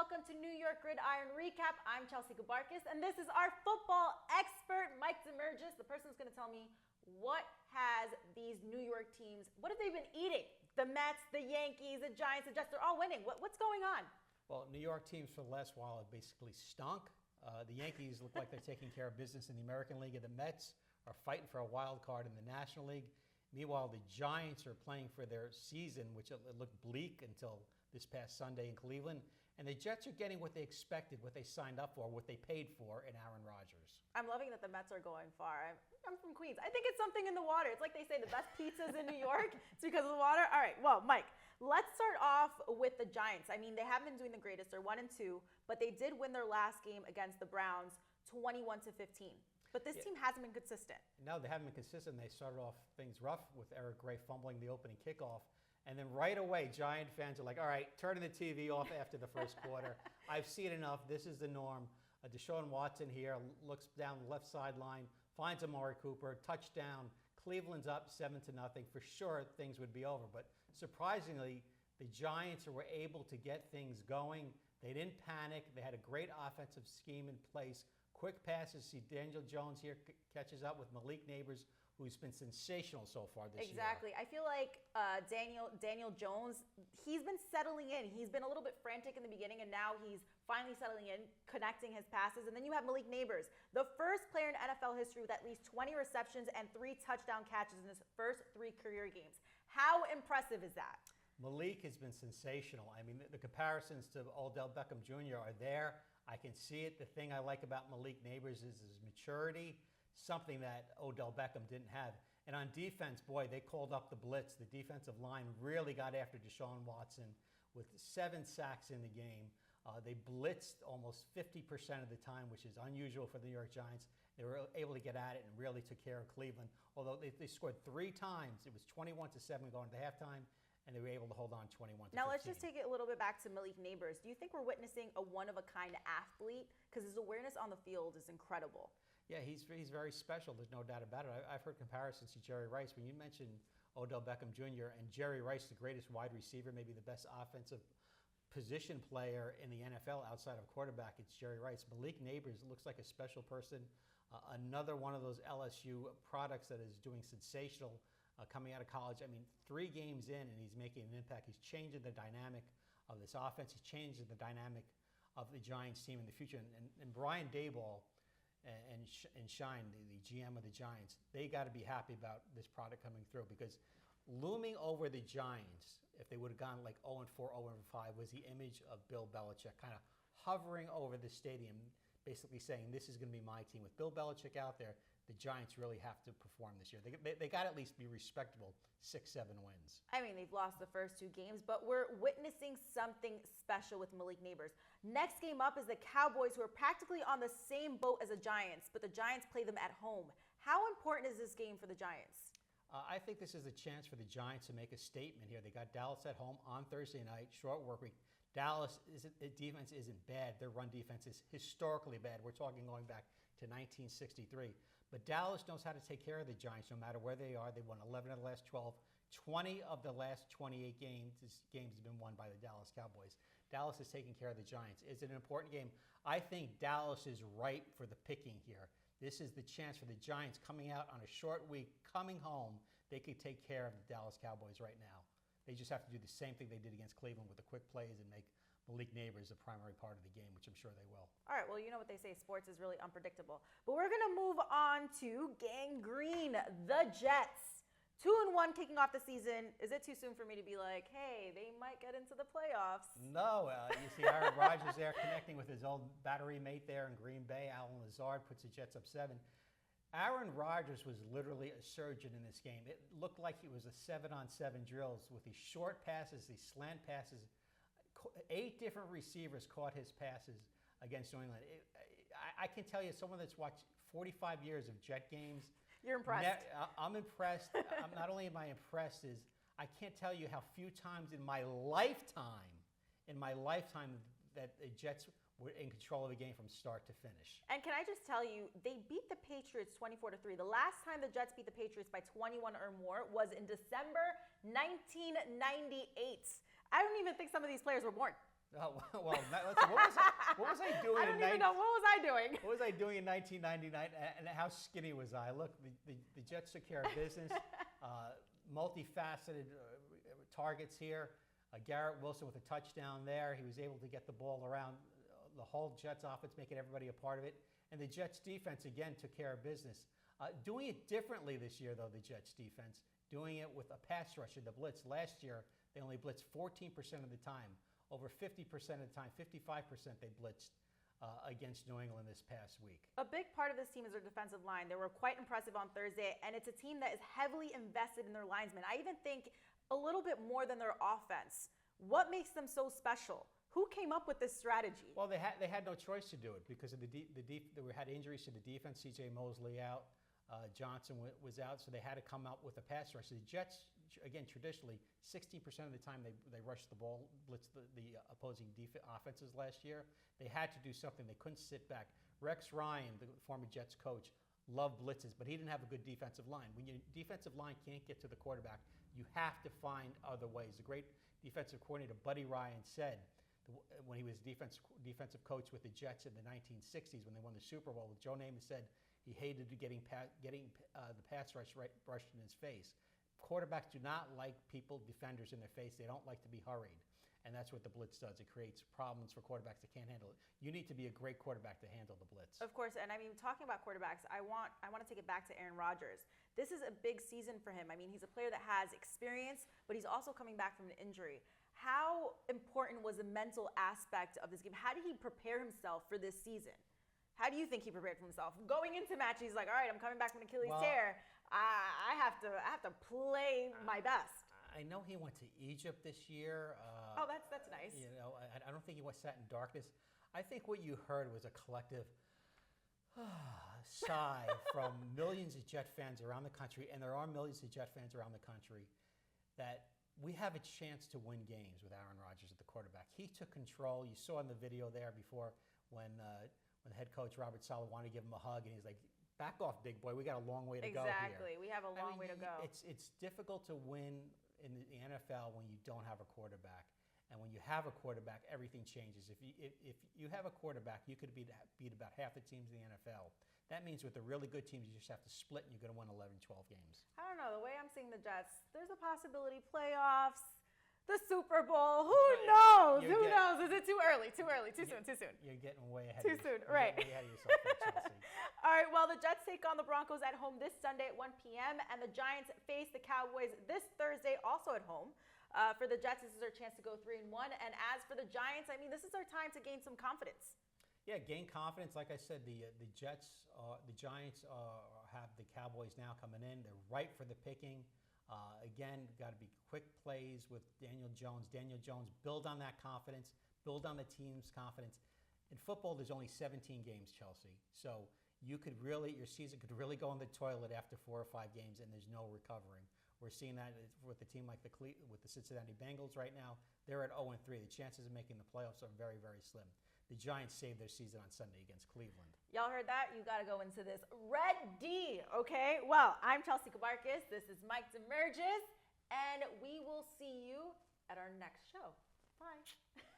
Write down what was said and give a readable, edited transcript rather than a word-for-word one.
welcome to New York GridIron Recap. I'm Chelsea Gabarkis, and this is our football expert, Mike Demergis, the person who's going to tell me what has these New York teams, what have they been eating? The Mets, the Yankees, the Giants, the Jets, they're all winning. What's going on? Well, New York teams for the last while have basically stunk. The Yankees look like they're taking care of business in the American League, and the Mets are fighting for a wild card in the National League. Meanwhile, the Giants are playing for their season, which looked bleak until this past Sunday in Cleveland. And the Jets are getting what they expected, what they signed up for, what they paid for in Aaron Rodgers. I'm loving that the Mets are going far. I'm from Queens. I think it's something in the water. It's like they say the best pizza's in New York. It's because of the water. All right, well, Mike, let's start off with the Giants. I mean, they haven't been doing the greatest. They're 1-2, but they did win their last game against the Browns 21-15. But this team hasn't been consistent. No, they haven't been consistent. They started off things rough with Eric Gray fumbling the opening kickoff. And then right away, Giant fans are like, all right, turning the TV off after the first quarter. I've seen enough. This is the norm. Deshaun Watson here looks down the left sideline, finds Amari Cooper, touchdown. Cleveland's up 7-0. For sure, things would be over. But surprisingly, the Giants were able to get things going. They didn't panic. They had a great offensive scheme in place. Quick passes. See Daniel Jones here catches up with Malik Neighbors, who's been sensational so far this year. Exactly. I feel like Daniel Jones, he's been settling in. He's been a little bit frantic in the beginning, and now he's finally settling in, connecting his passes. And then you have Malik Neighbors, the first player in NFL history with at least 20 receptions and 3 touchdown catches in his first 3 career games. How impressive is that? Malik has been sensational. I mean, the comparisons to Odell Beckham Jr. are there. I can see it. The thing I like about Malik Neighbors is his maturity, something that Odell Beckham didn't have. And on defense, boy, they called up the blitz. The defensive line really got after Deshaun Watson with 7 sacks in the game. They blitzed almost 50% of the time, which is unusual for the New York Giants. They were able to get at it and really took care of Cleveland. Although they scored 3 times. It was 21-7 going to halftime, and they were able to hold on 21-15. Now let's just take it a little bit back to Malik Neighbors. Do you think we're witnessing a one-of-a-kind athlete? Because his awareness on the field is incredible. Yeah, he's very special. There's no doubt about it. I've heard comparisons to Jerry Rice. When you mentioned Odell Beckham Jr. and Jerry Rice, the greatest wide receiver, maybe the best offensive position player in the NFL outside of quarterback, it's Jerry Rice. Malik Neighbors looks like a special person. Another one of those LSU products that is doing sensational coming out of college. I mean, 3 games in and he's making an impact. He's changing the dynamic of this offense. He's changing the dynamic of the Giants team in the future. And Brian Daboll and Shine, the GM of the Giants, they got to be happy about this product coming through, because looming over the Giants, if they would have gone like 0-4, 0-5, was the image of Bill Belichick kind of hovering over the stadium, basically saying, this is going to be my team. With Bill Belichick out there, the Giants really have to perform this year. They got to at least be respectable 6-7 wins. I mean, they've lost the first 2 games, but we're witnessing something special with Malik Neighbors. Next game up is the Cowboys, who are practically on the same boat as the Giants, but the Giants play them at home. How important is this game for the Giants? I think this is a chance for the Giants to make a statement here. They got Dallas at home on Thursday night, short work week. Dallas, defense isn't bad. Their run defense is historically bad. We're talking going back to 1963. But Dallas knows how to take care of the Giants no matter where they are. They won 11 of the last 12. 20 of the last 28 games have been won by the Dallas Cowboys. Dallas is taking care of the Giants. Is it an important game? I think Dallas is ripe for the picking here. This is the chance for the Giants coming out on a short week, coming home. They could take care of the Dallas Cowboys right now. They just have to do the same thing they did against Cleveland with the quick plays and make Malik Neighbors a primary part of the game, which I'm sure they will. All right, well, you know what they say, sports is really unpredictable. But we're going to move on to gangrene, the Jets. 2-1 kicking off the season. Is it too soon for me to be like, hey, they might get into the playoffs? No, you see Aaron Rodgers there connecting with his old battery mate there in Green Bay. Alan Lazard puts the Jets up 7. Aaron Rodgers was literally a surgeon in this game. It looked like he was a 7-on-7 drills with these short passes, these slant passes. 8 different receivers caught his passes against New England. I can tell you, someone that's watched 45 years of Jet games. You're impressed. I'm impressed. Not only am I impressed, is I can't tell you how few times in my lifetime that the Jets were in control of the game from start to finish. And can I just tell you, they beat the Patriots 24-3. The last time the Jets beat the Patriots by 21 or more was in December 1998. I don't even think some of these players were born. Oh, well, listen, what was I doing? I don't even know. What was I doing? What was I doing in 1999? And how skinny was I? Look, the Jets took care of business. Multifaceted targets here. Garrett Wilson with a touchdown there. He was able to get the ball around the whole Jets offense, making everybody a part of it. And the Jets defense, again, took care of business. Doing it differently this year, though, the Jets defense, doing it with a pass rush in the blitz. Last year, they only blitzed 14% of the time. Over 50% of the time, 55% they blitzed against New England this past week. A big part of this team is their defensive line. They were quite impressive on Thursday, and it's a team that is heavily invested in their linesmen. I even think a little bit more than their offense. What makes them so special? Who came up with this strategy? Well, they had no choice to do it because of they had injuries to the defense. C.J. Mosley out, Johnson was out, so they had to come out with a pass rush. The Jets, again, traditionally, 16% of the time they rushed the ball, blitzed the opposing offenses last year. They had to do something. They couldn't sit back. Rex Ryan, the former Jets coach, loved blitzes, but he didn't have a good defensive line. When your defensive line can't get to the quarterback, you have to find other ways. The great defensive coordinator, Buddy Ryan, said when he was defensive coach with the Jets in the 1960s when they won the Super Bowl, Joe Namath said he hated getting the pass rush brushed in his face. Quarterbacks do not like defenders in their face. They don't like to be hurried. And that's what the blitz does. It creates problems for quarterbacks that can't handle it. You need to be a great quarterback to handle the blitz. Of course, and I mean, talking about quarterbacks, I want to take it back to Aaron Rodgers. This is a big season for him. I mean, he's a player that has experience, but he's also coming back from an injury. How important was the mental aspect of this game? How did he prepare himself for this season? How do you think he prepared for himself? Going into match, he's like, all right, I'm coming back from an Achilles tear. I have to play my best. I know he went to Egypt this year. That's nice. You know, I don't think he sat in darkness. I think what you heard was a collective sigh from millions of Jet fans around the country, and there are millions of Jet fans around the country, that we have a chance to win games with Aaron Rodgers at the quarterback. He took control. You saw in the video there before when head coach Robert Saleh wanted to give him a hug, and he's like, back off, big boy. We got a long way to go here. Exactly. We have a long way to go. It's difficult to win in the NFL when you don't have a quarterback. And when you have a quarterback, everything changes. If you have a quarterback, you could beat about half the teams in the NFL. That means with the really good teams, you just have to split and you're going to win 11, 12 games. I don't know. The way I'm seeing the Jets, there's a possibility playoffs, the Super Bowl. Who knows? Who knows? Is it too early? Too early? Too soon? Too soon? You're getting way ahead. Too soon, right? Way ahead of yourself, Chelsea. All right. Well, the Jets take on the Broncos at home this Sunday at 1 p.m. and the Giants face the Cowboys this Thursday, also at home. For the Jets, this is our chance to go 3-1. And as for the Giants, I mean, this is our time to gain some confidence. Yeah, gain confidence. Like I said, the Giants, the Giants have the Cowboys now coming in. They're ripe for the picking. Again, got to be quick plays with Daniel Jones. Daniel Jones, build on that confidence, build on the team's confidence. In football, there's only 17 games, Chelsea. So your season could really go in the toilet after 4 or 5 games, and there's no recovering. We're seeing that with a team like with the Cincinnati Bengals right now. They're at 0-3. The chances of making the playoffs are very, very slim. The Giants saved their season on Sunday against Cleveland. Y'all heard that? You got to go into this Red D, okay? Well, I'm Chelsea Kabarkis. This is Mike Demerges, and we will see you at our next show. Bye.